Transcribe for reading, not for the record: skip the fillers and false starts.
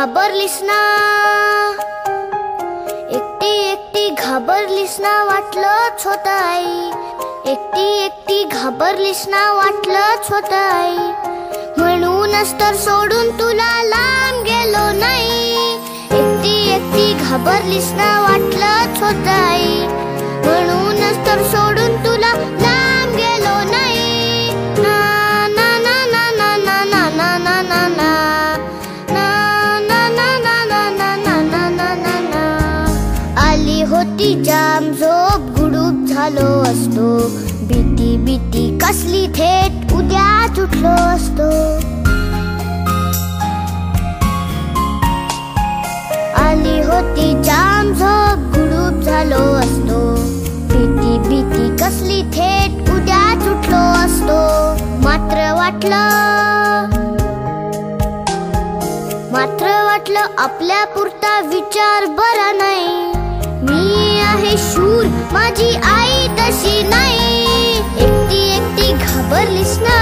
घाबरलीस ना, एकटी एकटी घाबरलीस ना, वाटलंच होतं आई. एकटी एकटी घाबरलीस ना, वाटलंच होतं आई. म्हणूनच तर सोडून तुला लांब गेलो नाही. एकटी एकटी घाबरलीस ना, वाटलंच होतं आई. म्हणूनच तर सोडून तुला लांब गेलो नाही. ना ना ना ना ना ना ना ना ना ना ना आली होती जाम झोप, गुडूप झालो असतो. भीती भीती कसली, थेट उद्याच उठलो असतो. आली होती जाम झोप, गुडूप झालो असतो. भीती भीती कसली, थेट उद्याच उठलो असतो. मात्र वाटलं आपल्या पुरता विचार बरा नाही. मी आहे शूर, माझी आई तशी नाही. एकटी एकटी घाबरलीस ना